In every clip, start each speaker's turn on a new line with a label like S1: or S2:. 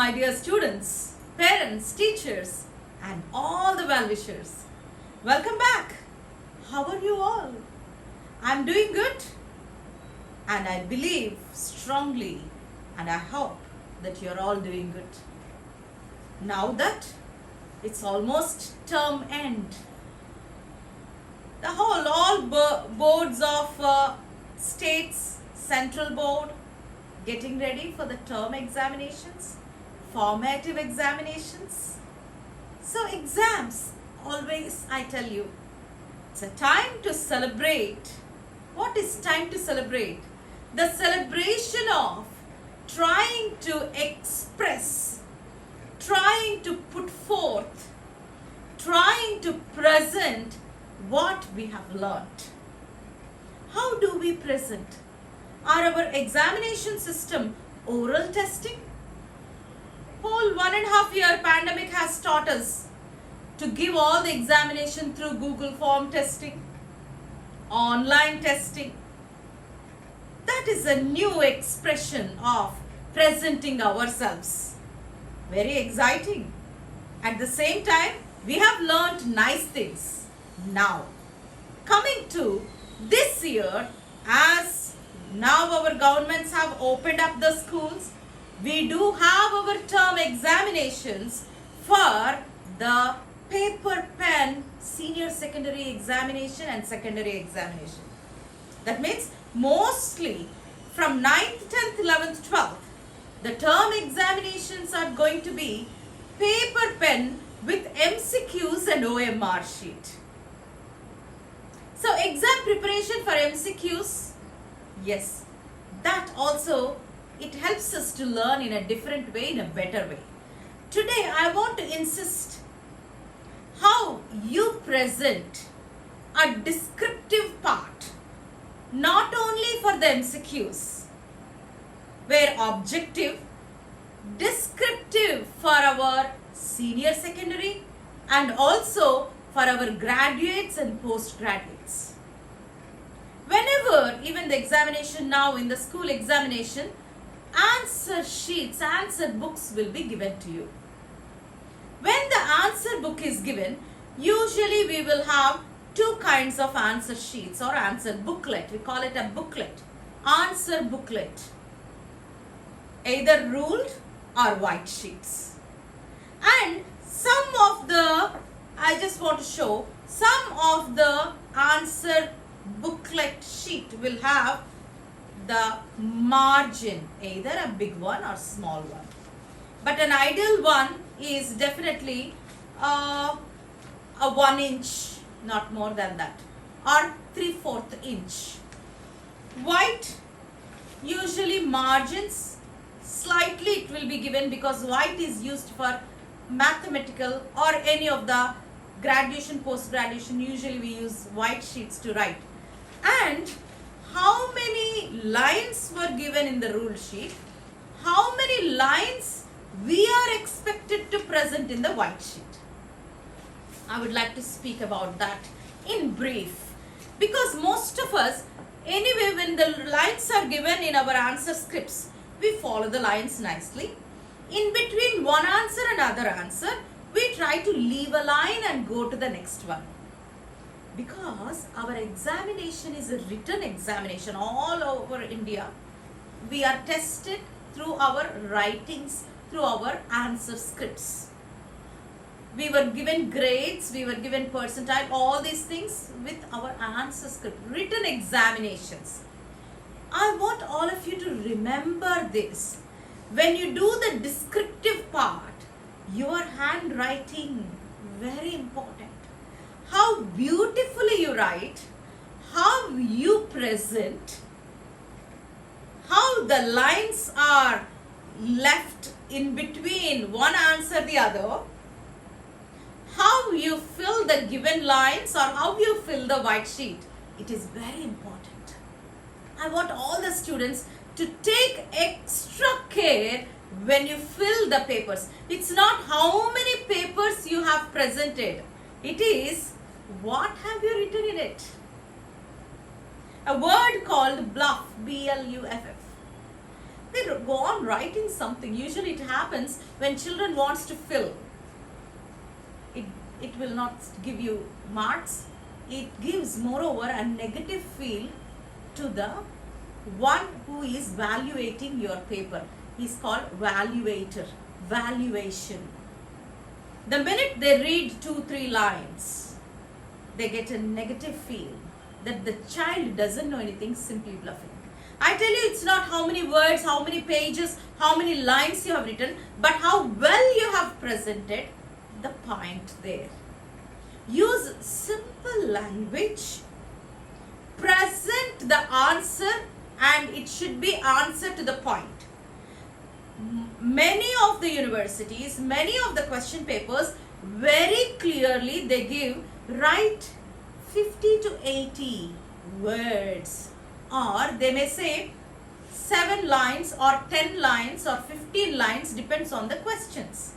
S1: my dear students, parents, teachers, and all the well-wishers. Welcome back. How are you all? I'm doing good, and I believe strongly and I hope that you're all doing good. Now that it's almost term end, all boards of states, central board, getting ready for the term examinations, formative examinations. So exams, always I tell you, it's a time to celebrate. What is time to celebrate? The celebration of trying to express, trying to put forth, trying to present what we have learnt. How do we present? Are our examination system oral testing? Whole 1.5 year pandemic has taught us to give all the examination through Google form testing, online testing. That is a new expression of presenting ourselves. Very exciting. At the same time, we have learned nice things. Now, coming to this year, as now our governments have opened up the schools, we do have our term examinations for the paper pen senior secondary examination and secondary examination. That means mostly from 9th, 10th, 11th, 12th, the term examinations are going to be paper pen with MCQs and OMR sheet. So exam preparation for MCQs, yes, that also it helps us to learn in a different way, in a better way. Today I want to insist how you present a descriptive part, not only for the MCQs, where objective, descriptive for our senior secondary and also for our graduates and postgraduates. Whenever, even the examination now in the school examination, answer sheets, answer books will be given to you. When the answer book is given, usually we will have two kinds of answer sheets or answer booklet. We call it a booklet, answer booklet. Either ruled or white sheets. And some of the, I just want to show, some of the answer booklet sheet will have the margin, either a big one or small one. But an ideal one is definitely a 1 inch, not more than that, or 3/4 inch. White, usually margins, slightly it will be given because white is used for mathematical or any of the graduation, post-graduation, usually we use white sheets to write. And how many lines were given in the rule sheet, how many lines we are expected to present in the white sheet. I would like to speak about that in brief, because most of us, anyway, when the lines are given in our answer scripts, we follow the lines nicely. In between one answer and other answer, we try to leave a line and go to the next one. Because our examination is a written examination all over India, we are tested through our writings, through our answer scripts. We were given grades, we were given percentile, all these things with our answer script, written examinations. I want all of you to remember this. When you do the descriptive part, your handwriting, very important. How beautifully you write, how you present, how the lines are left in between one answer the other, how you fill the given lines or how you fill the white sheet. It is very important. I want all the students to take extra care when you fill the papers. It's not how many papers you have presented. It is what have you written in it. A word called bluff, B-L-U-F-F. they go on writing something. Usually it happens when children wants to fill. It will not give you marks. It gives moreover a negative feel to the one who is valuating your paper. He's called valuator. Valuation. The minute they read 2-3 lines, they get a negative feel that the child doesn't know anything, simply bluffing. I tell you, it's not how many words, how many pages, how many lines you have written, but how well you have presented the point there. Use simple language, present the answer, and it should be answer to the point. Many of the universities, many of the question papers, very clearly they give, write 50 to 80 words, or they may say 7 lines or 10 lines or 15 lines, depends on the questions.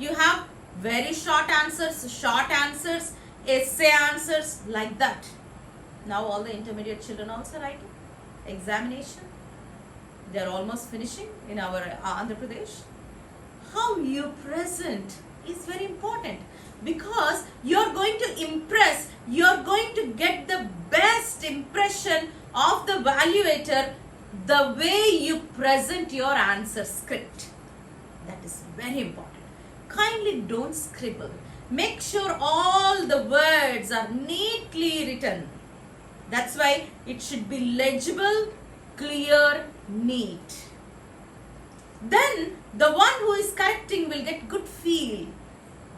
S1: You have very short answers, essay answers, like that. Now all the intermediate children also writing examination. They are almost finishing in our Andhra Pradesh. How you present is very important, because you are going to impress, you are going to get the best impression of the evaluator the way you present your answer script. That is very important. Kindly don't scribble. Make sure all the words are neatly written. That's why it should be legible, clear, neat. Then the one who is correcting will get good feel.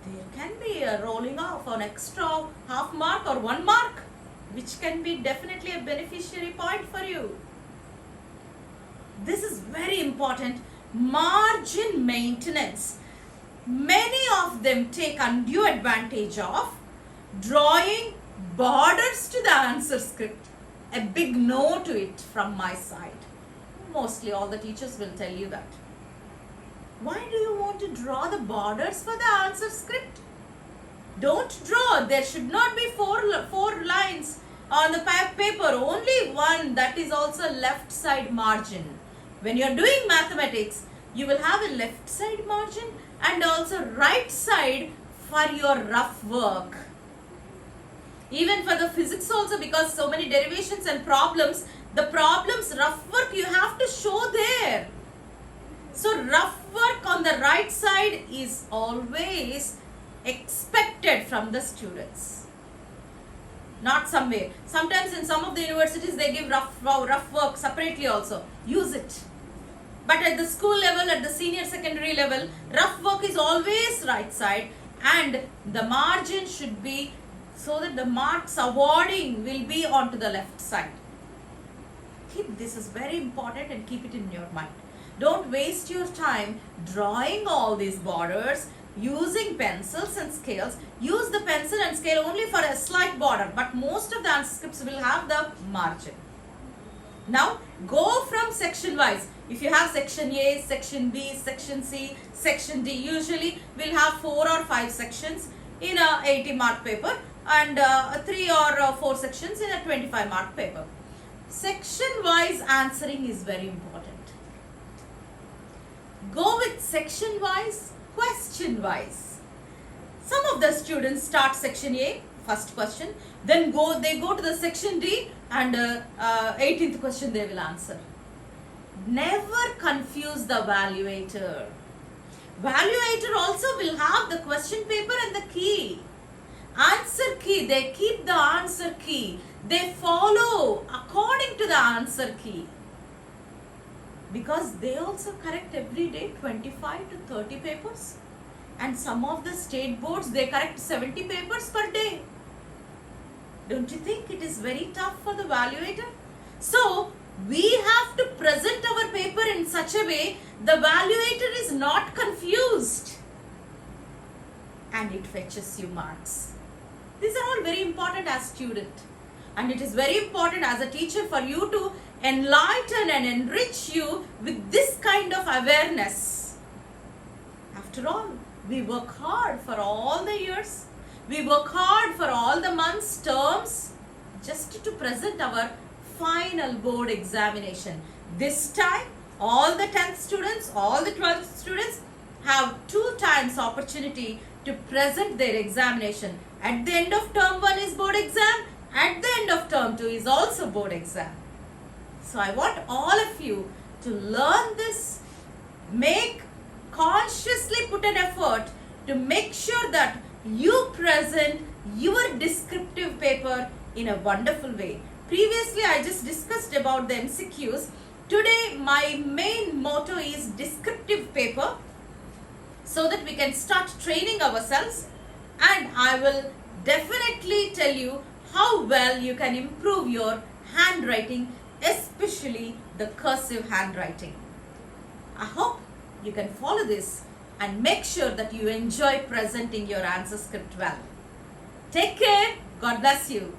S1: There can be a rolling off an extra half mark or 1 mark, which can be definitely a beneficiary point for you. This is very important. Margin maintenance. Many of them take undue advantage of drawing borders to the answer script. A big no to it from my side. Mostly all the teachers will tell you that. Why do you want to draw the borders for the answer script? Don't draw. There should not be four lines on the paper. Only one, that is also left side margin. When you are doing mathematics, you will have a left side margin and also right side for your rough work. Even for the physics also, because so many derivations and problems, the problems, rough work you have to show there. So rough work on the right side is always expected from the students. Not somewhere. Sometimes in some of the universities they give rough work separately also. Use it. But at the school level, at the senior secondary level, rough work is always right side, and the margin should be so that the marks awarding will be onto the left side. This is very important and keep it in your mind. Don't waste your time drawing all these borders, using pencils and scales. Use the pencil and scale only for a slight border, but most of the answer scripts will have the margin. Now go from section wise. If you have section A, section B, section C, section D, usually we'll have 4 or 5 sections in a 80 mark paper, and 3 or 4 sections in a 25 mark paper. Section wise answering is very important. Go with section wise, question wise. Some of the students start section A, first question, then they go to the section D, and 18th question they will answer. Never confuse the evaluator. Evaluator also will have the question paper and the key. Answer key, they keep the answer key. They follow according to the answer key. Because they also correct every day 25 to 30 papers. And some of the state boards, they correct 70 papers per day. Don't you think it is very tough for the evaluator? So, we have to present our paper in such a way the evaluator is not confused. And it fetches you marks. These are all very important as student. And it is very important as a teacher for you to enlighten and enrich you with this kind of awareness. After all, we work hard for all the years. We work hard for all the months, terms, just to present our final board examination. This time, all the 10th students, all the 12th students have 2 times opportunity to present their examination. At the end of term 1 is board exam, at the end of term 2 is also board exam. So I want all of you to learn this, consciously put an effort to make sure that you present your descriptive paper in a wonderful way. Previously, I just discussed about the MCQs. Today, my main motto is descriptive paper, so that we can start training ourselves, and I will definitely tell you how well you can improve your handwriting, especially the cursive handwriting. I hope you can follow this and make sure that you enjoy presenting your answer script well. Take care. God bless you.